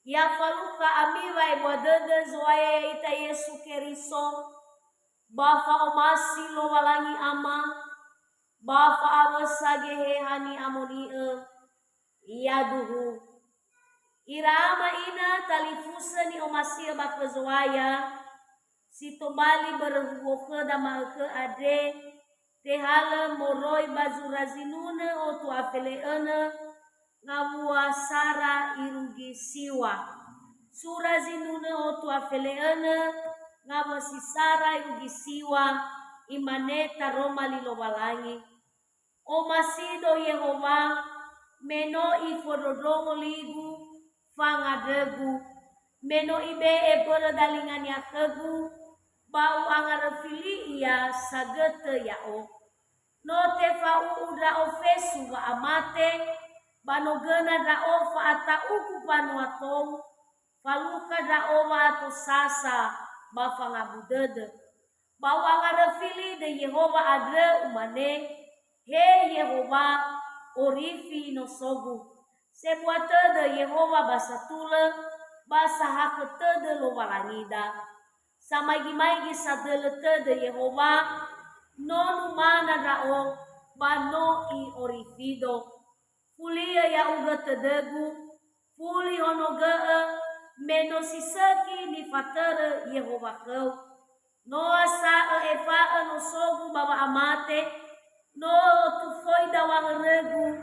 Ya faluka amiwa ibadada zoaya ita Yesu keriso. Bafa omasi lo walangi ama. Bafa awasage hehani amonie. Iyaduhu. Irama ina talifusa ni omasi baka zoaya. Si tombali berhuwoke damake ade. Tehala moroi bazurazinune otu afeleene. Ngawua sara irugi siwa. Sura zinune otu afeleene. Ngawa si sara irugi siwa. Imaneta Roma lilowalangi. O masido Yehova. Meno ifododongo ligu. Fangadegu. Meno ibe ebora dalingan yakegu. Bau angarefili iya sagete yao. No tefau udra ofesu wa amate. Banogena dao fa ata uku panuatong. Faluka dao wa ato sasa. Bafangabudede. Bahwa ngarefili de Yehova adre umane. He Yehova orifi no sogu. Sebuate de Yehova basatule. Basa hakete de lo walangida. Samagi-magi sadelete de Yehova. No mana dao. Bano i orifido. Fulia ya uga tedegu, fuli honogee, meno sisaki ni fatere Yehova kau. No asa eva no sogu bawa amate, no tufoi dawang regu,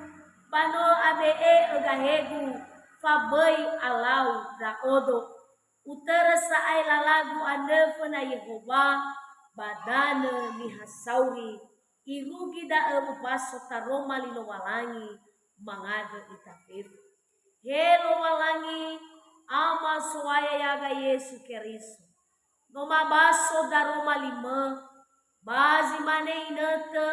bano abe egahegu, fabai alau da odo. Utara saai lalagu anefa na Yehova, badane ni hasauri, irugi da emupaso taroma lilo walangi. Mangada itafir. Helo walangi ama soaya yaga Yesu keriso. Noma baso daroma lima. Bazi mane inete.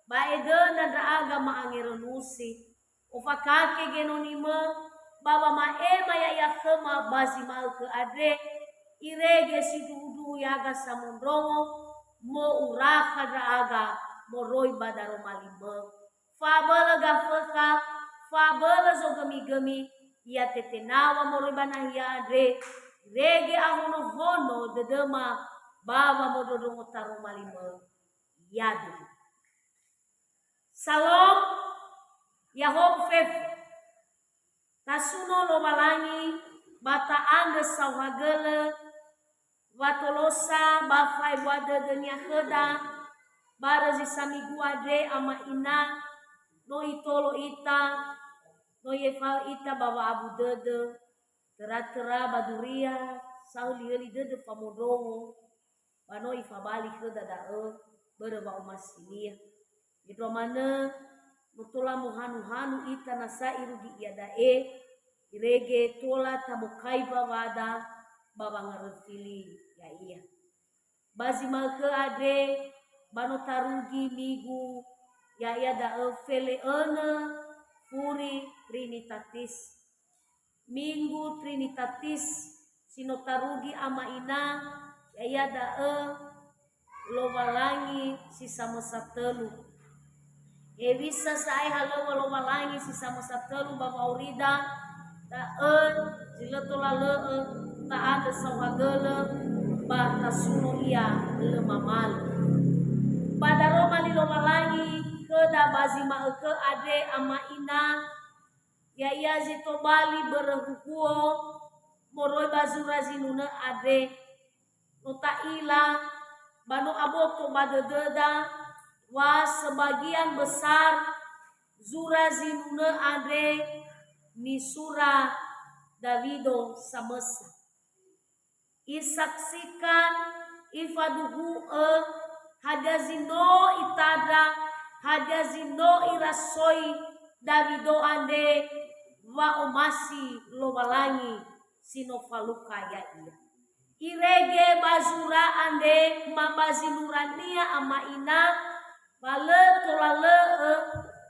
Baedena da aga maangeronusi. Ofakake genonima. Baba maema ya yakema bazi malke adre. Irege si dudu yaga samundrongo. Mo uraka da aga. Moroi badaroma lima. Fabala gafaka, fabala zo gami-gami, ia tetenawa moribana hiadre, rege ahono hono dedema, bawa mododongo taroma lima, yadu. Salom, Yahob fef, tasuno lo walangi, bata ande sawagele, watolosa, bafai wade denya heda, barazi samiguade ama ina, no itolo ita, no yefal ita bawa abu dede, tera-tera baduria, sauli dede pamodongo, bano ifabali ke dadae, berba umasinia. Gitu mana, mutula muhanu-hanu ita nasa irugi iadae, irege tola tabukai bawada, bawa ngerefili ya iya. Bazi malke ade, bano tarugi migu, ya da feleene puri trinitatis. Minggu trinitatis sinotarugi ama ina ya da lo walangi si sama satelu. Bisa sae halo lo walangi si sama satelu baba urida da siletula ta ada sawagele ba tasuno iya le mamal. Pada Roma lilo walangi keda bazima ke ade ama ina ya yazi tobali berhukuo moroi bazura zinuna ade nota ila bano aboto badededa wa sebagian besar zura zinuna ade misura Davido samesa isaksikan ifaduhu hadazino itada hadazino irasoi Davido ande wa omasi lo walangi sinofaluka ya iya. Irege bazura ande mabazinurania ama ina bale tolale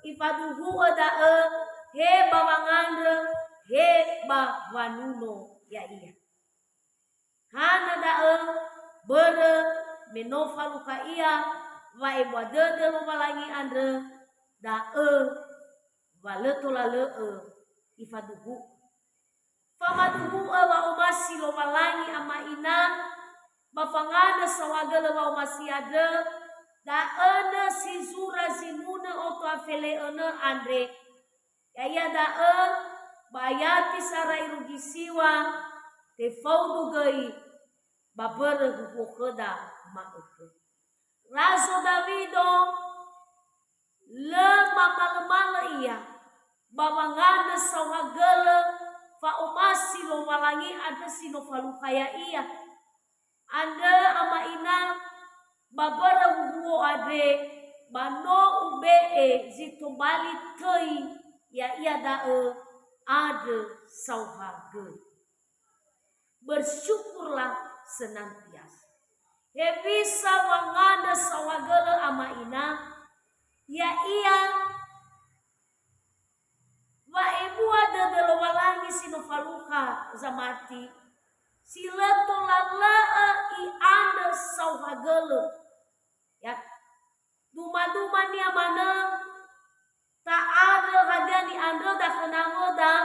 ifaduhu ada he bawangande he bawanuno ya iya. Hana da bere menofaluka iya wa ibadede lo walangi ande da wale tolale ifaduhu. Pamaduhu wa umasi lo malangi ama ina mafangana sawagala wa umasi ada da ene si zura zinuna oto afele ene andre yaya da bayati sarai rugisiwa te faudu gai babere hukukeda ma'uke Raso Davido le mamala iya babangana sawagala fa umasi lo malangi ada sino falukaya iya anda ama ina babara huo ade bano ube zito bali tei ya iya da ada sauhaga bersyukurlah senantiasa bisa mangana sawagala ama ina ya iya wa ibu ada dalawalangi sinofaluka zamati sila tolala i anda sauhagala ya duma-duma ni amana tak ada hadiah di anda dah kenango dah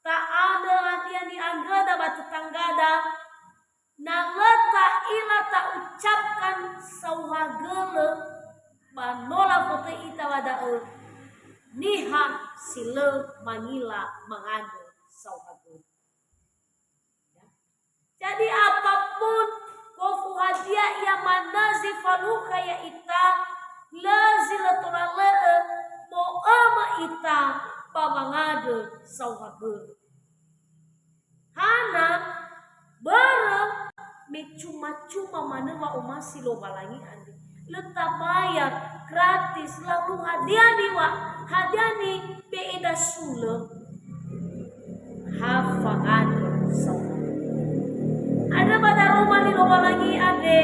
tak ada hadiah di anda dah batetangga dah naleta ila tak ucapkan sauhagala manola foto ita wadaul niha sile mangila mangado sauhagala. Jadi apapun kofu hadiah yang manazi faluka ya ita lazilatulale mo ama ita pamangado sauhagala. Hana bareng me cuma-cuma mana umasi lo balangi ande letak bayar gratis lalu hadiah ni beeda sule hafagan sauhagala ada pada rumah ni lo balangi ande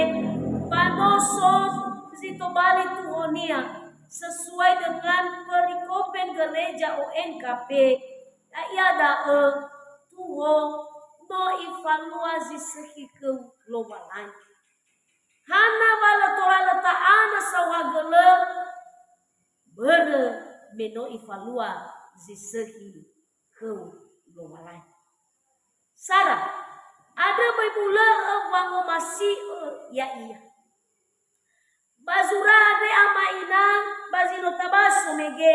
banosos zito bali tuhonia sesuai dengan perikopen gereja ONKP ada tuho no evaluasi sehiku lobalan. Hana bala tolala taana sawagala bere meno evaluasi sehiku lobalan. Sarah, ada baibula wango masih ya iya. Bazura ade ama ina bazino tabaso mege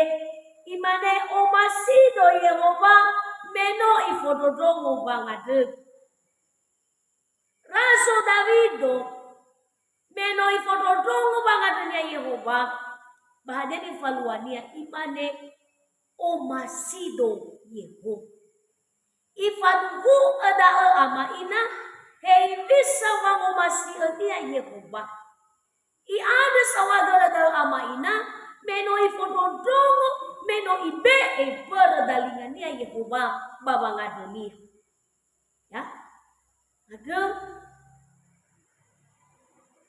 imane o masido Yehova meno ifododongo bangade. Raso Davido meno ifododongo bangade ya Yehova bahadeni faluania imane o masido Yehova. Ifaduhu ada ama ina hei bisa wango masido ya Yehova. I ada sawagala dal ama ina meno ifododongo meno ibe perdalingan ya Yehova baba ngadeni ya ada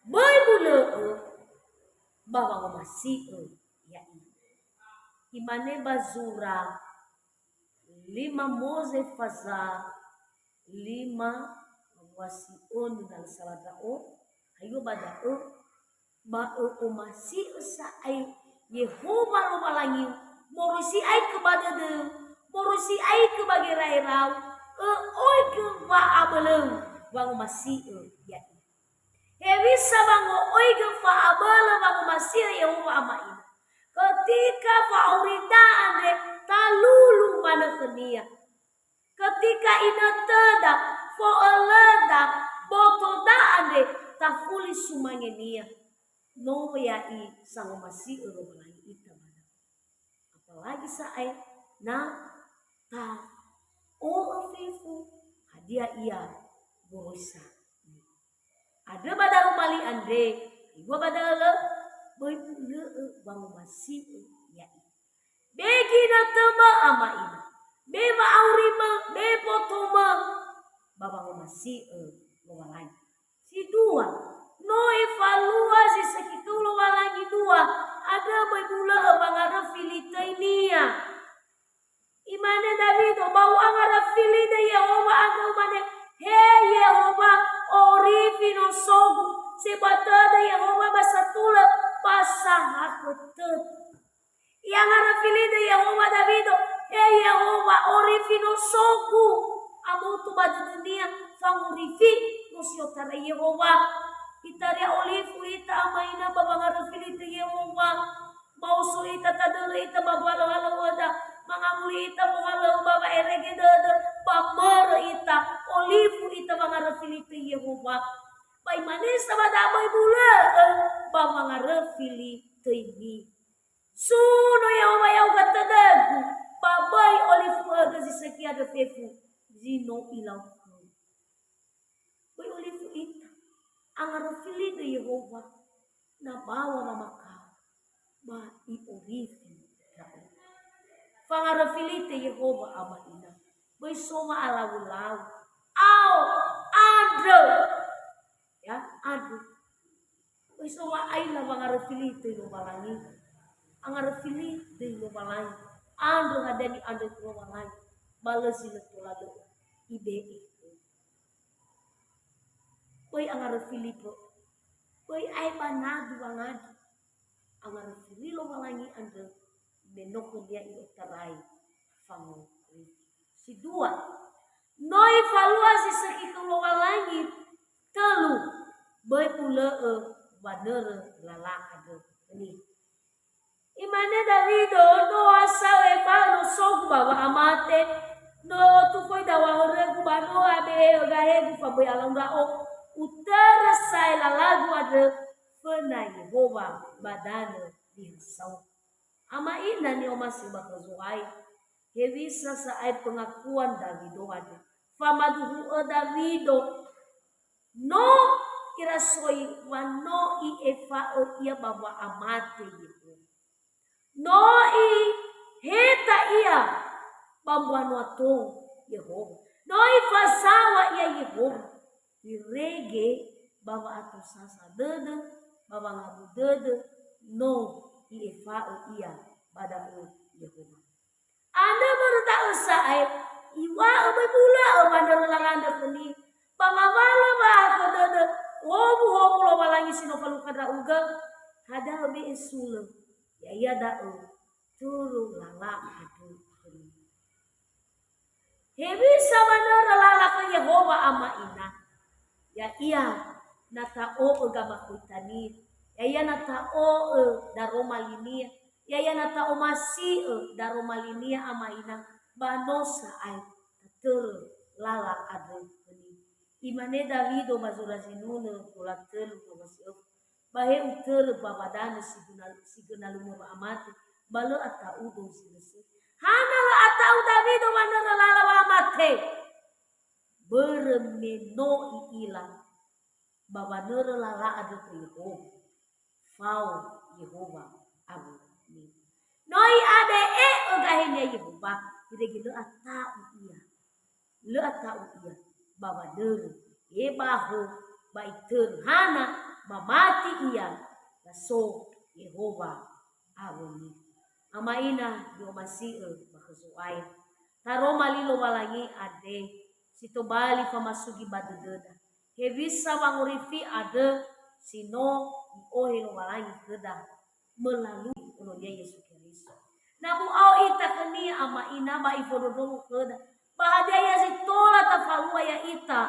Bible baba masih ya imane bazura 5 Mose faza 5 wasiun dan saladao ayo badao ba masih sa ay Yehova lo malangi morusi ay kepada de morusi ay kebagai rairau oi ke ba abeleng bang masih ya bisa bang oi ke fa abele bang masih Yehova amain ketika faurida ande talulu mana kenia ketika ina teda fo eleda botoda ande tafuli sumangenia no yai sang masih urulai ita mana apalagi saai na ta o fifu hadiah ia bosa ada badal mali ande ibu badal boy pule bang masih yai begi na tema ama ina be ma aurima be potoma babang masih lagi si dua no evaluasi sekitulo lagi dua ada baibula bangara Filitainia imane Davido bau angara Filida Yehova ada mane he Yehova orifino sogu sebatada Yehova basatula pasahakotet yang angara Filida Yehova Davido he Yehova orifino sogu amo tu bada dunia fangurifi musyo tara Yehova itaria olifu ita amaina babangara filite Yehova mausu ita tadulu ita babalo halo wada mangamuli ita mohalo baba erege dada bamara ita olifu ita bangara filite Yehova bai manis sama damai bula babangara filite ini suno Yehova yau gatadagu babai olifu aga zisakia da fefu zino ilau bai olifu ita angara filite Yehova na bawa mamaka ba i orifi fangara filite Yehova ama ina bai soma alau-lau au ado ya ado bai soma aila fangara filite no balangi angara filite no balangi ando hadani ando no balangi balasi letulado ibe bai angara filipo bai ai banadu angadu angara fililo balangi ando menoko dia ilo tarai fango si dua noi falua si sekikulo balangi telu bai pula banere lala ado ini imane Davido no asawe no sogu baba amate no tu foi da wahore kubano abe gahe faboy alonga o utara sai lalagu ado pena Yehova badana dihansau ama ina ni omasi bakazuai hevisa sa ai pengakuan Davido ada famaduhu Davido no kirasoi wano i eva o ia baba amate gitu no i heta ia bambuan wato Yehova no i fasawa ia Yehova direge baba atau sasa dede baba ngabu dede no i eva o ia pada Yehova anda baru tak usah iwa bebula bandar lalanda kini pangamala ba ako dede hobu lo balangi sinofalu kada uga hada be esul ya iya dao turu lala adu hebi samana lala ke Yehova ama ina ya iya nata o agama kutani ya iya nata o daroma linia ya iya nata o masi daroma linia ama ina banosa ai tur lala adu imane Davido mazura zinuna pula telu masih bahe uter babadana sigunal lumur amati balo ata udo sinese hanala ata Davido manana lala amate bermeno iila babanere lala adu Yehova fau Yehova abu noi ade ogahnya Yehova gile ata iya le ata iya babanere ebaho baiter hana mamati ia laso Yehova awoni amaina yo masih bakazuai taroma lilo balangi ade sito bali pamasugi badudeda hebisa mangurifi ade sino ohe lo balangi keda melalui unonya Yesus Kristus namu au ita keni ama ina ba ifododomu keda bahagia sitola tafalua ya ita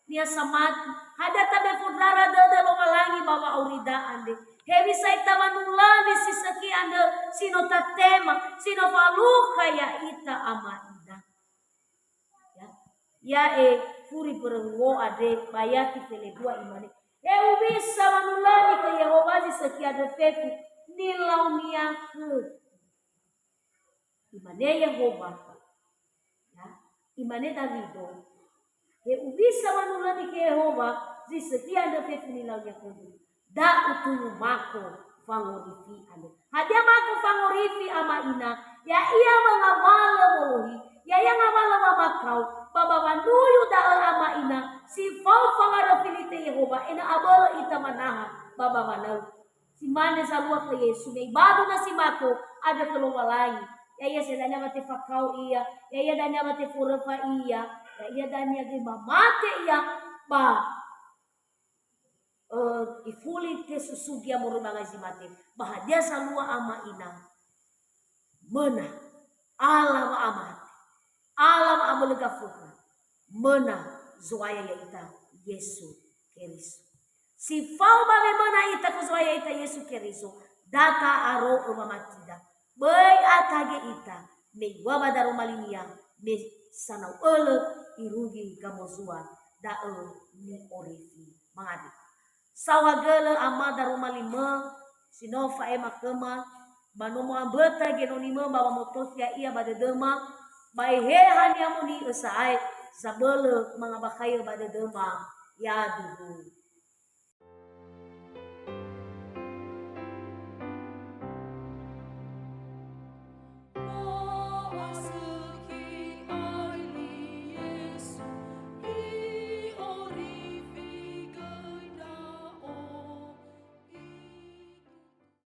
nia samati hada tabe fudrara dada lo malangi baba aurida ande hebi saita manulani sisaki ande sino tatema sino faluka ya ita ama ida ya furi perwo ade bayati pele dua imane ubisa manulani ke Yehova sisaki ade fefu nilau niaku imane Yehova ya imane Davido ubisa manulani ke Yehova zisetia ndo fefuni launya kudu da utulu mako fangorifi ando hadia mako fangorifi ama ina ya iya mangamala molohi ya yang ngamala mamakau baba wanuyu da ama ina si fau fangara filite Yehova ena abolo ita manaha baba manau si mane salua ke Yesu nei badu na si mako ada kelowalai ya iya sedanya mate fakau iya ya iya danya mate furafa iya ya iya dania ge mamate iya ba ifuli te susugia morumanga zimate bahadia salua ama ina mena alam amate alam amelega fuka mena zoaya ita Yesu Keriso. Si fau ba me mena ita ko zoaya ita Yesu Keriso data aro umamatida. Bay atage ita me waba daro malinia me sanau ele irugi gamozua da ni orifi mangadi. Sawagele ama daro malima sinofa ema kema banomo ambeta genonima bawa motosia ia badedema bai he hanya muni usai sabele mangabakaya badedema ya duhu